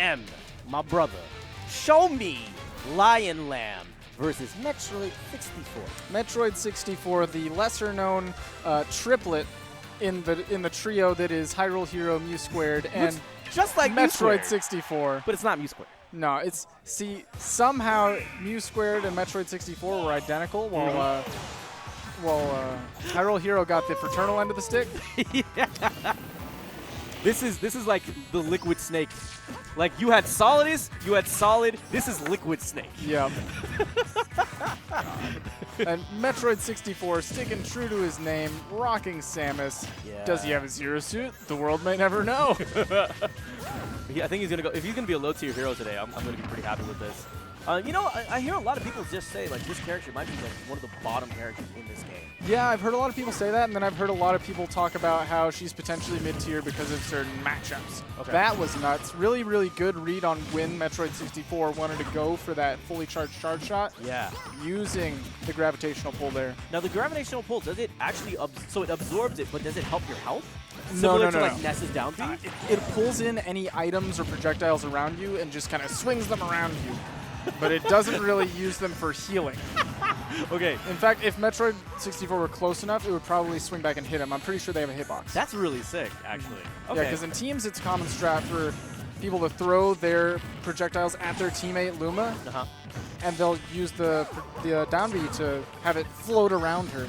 LionM, my brother. Show me LionLamb versus Metroid 64. Metroid 64, the lesser-known triplet in the trio that is Hyrule Hero, Mew Squared, and just like Metroid 64. But it's not Mew Squared. No, it's somehow Mew Squared and Metroid 64 were identical, while Hyrule Hero got the fraternal end of the stick. Yeah. This is like the Liquid Snake. Like you had Solidus, you had Solid. This is Liquid Snake. Yeah. And Metroid 64 sticking true to his name, rocking Samus. Yeah. Does he have a Zero Suit? The world may never know. I think he's gonna go. If he's gonna be a low tier hero today, I'm gonna be pretty happy with this. You know, I hear a lot of people just say like this character might be like one of the bottom characters in this game. Yeah, I've heard a lot of people say that, and then I've heard a lot of people talk about how she's potentially mid-tier because of certain matchups. Okay. That was nuts. Really, really good read on when Metroid 64 wanted to go for that fully charged charge shot. Yeah. Using the gravitational pull there. Now the gravitational pull, does it actually so it absorbs it, but does it help your health? No, Similar to like Ness's down B? It pulls in any items or projectiles around you and just kind of swings them around you. But it doesn't really use them for healing. Okay. In fact, if Metroid 64 were close enough, it would probably swing back and hit him. I'm pretty sure they have a hitbox. That's really sick, actually. Okay. Yeah, because in teams, it's a common strat for people to throw their projectiles at their teammate Luma, and they'll use the down B to have it float around her.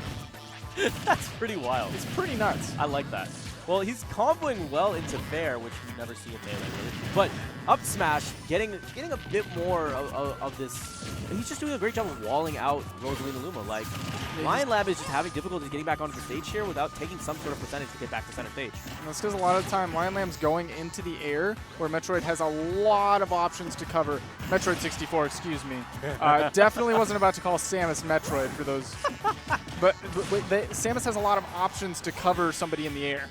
That's pretty wild. It's pretty nuts. I like that. Well, he's comboing well into fair, which we never see in Melee, really. But up smash, getting a bit more of this. He's just doing a great job of walling out Rosalina Luma. Like, LionLamb is just having difficulty getting back onto the stage here without taking some sort of percentage to get back to center stage. And that's because a lot of the time LionLamb's going into the air, where Metroid has a lot of options to cover. Metroid 64, excuse me. Definitely wasn't about to call Samus Metroid for those. But Samus has a lot of options to cover somebody in the air.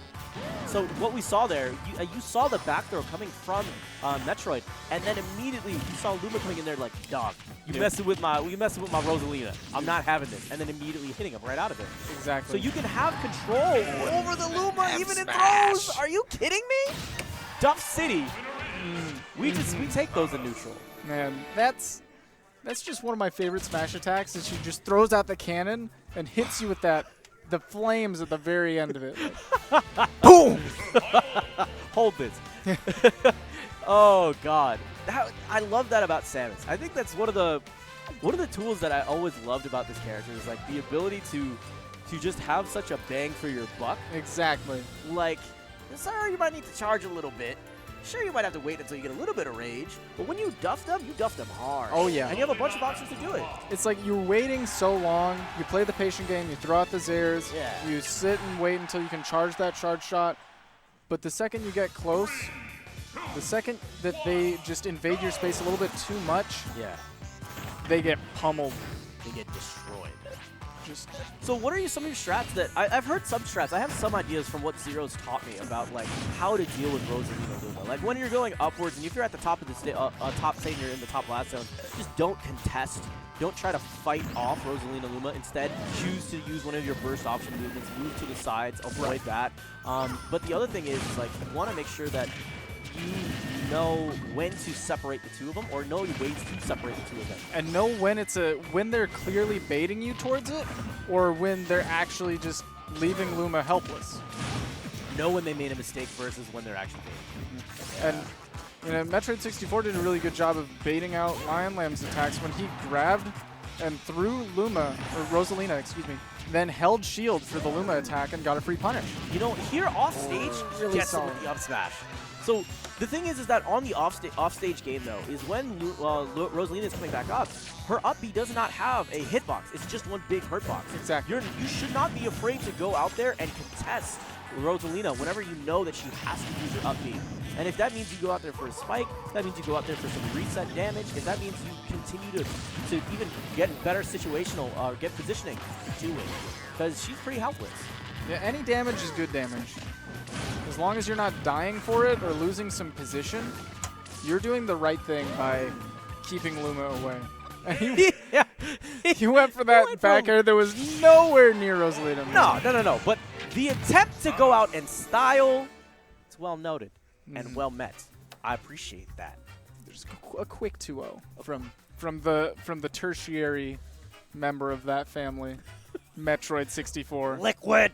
So what we saw there, you saw the back throw coming from Metroid, and then immediately you saw Luma coming in there like, dog, you messing with my Rosalina. I'm not having this, and then immediately hitting him right out of it. Exactly. So you can have control over the Luma even in throws. Are you kidding me? Duff City. We take those in neutral. Man, that's just one of my favorite Smash attacks. Is she just throws out the cannon and hits you with the flames at the very end of it. Boom! Hold this. Oh God, I love that about Samus. I think that's one of the tools that I always loved about this character is like the ability to just have such a bang for your buck. Exactly. Like, sorry, you might need to charge a little bit. Sure, you might have to wait until you get a little bit of rage, but when you duff them hard. Oh, yeah. And you have a bunch of options to do it. It's like you're waiting so long, you play the patient game, you throw out the Zairs, you sit and wait until you can charge that charge shot, but the second you get close, the second that they just invade your space a little bit too much, they get pummeled. They get destroyed. So what are some of your strats that I've heard some strats? I have some ideas from what Zero's taught me about like how to deal with Rosalina Luma. Like when you're going upwards and if you're at the top of the top, say you're in the top last zone, just don't contest. Don't try to fight off Rosalina Luma. Instead, choose to use one of your burst option movements. Move to the sides. Avoid that. But the other thing is like you want to make sure that you know when to separate the two of them, or know ways to separate the two of them. And know when they're clearly baiting you towards it, or when they're actually just leaving Luma helpless. Know when they made a mistake versus when they're actually baiting. And you know, Metroid 64 did a really good job of baiting out LionLamb's attacks when he grabbed and threw Luma, or Rosalina, excuse me, then held shield for the Luma attack and got a free punish. You know, here off stage, really gets him with the up smash. So the thing is that on the off-stage game, though, is when Rosalina is coming back up, her up B does not have a hitbox. It's just one big hurt box. Exactly. You should not be afraid to go out there and contest Rosalina whenever you know that she has to use her up B. And if that means you go out there for a spike, that means you go out there for some reset damage. If that means you continue to even get better situational, get positioning, do it. Because she's pretty helpless. Yeah, any damage is good damage. As long as you're not dying for it or losing some position, you're doing the right thing by keeping Luma away. And he went for that back air that was nowhere near Rosalina. No. But the attempt to go out and style, it's well noted and well met. I appreciate that. There's a quick 2-0 from the tertiary member of that family, Metroid 64. Liquid.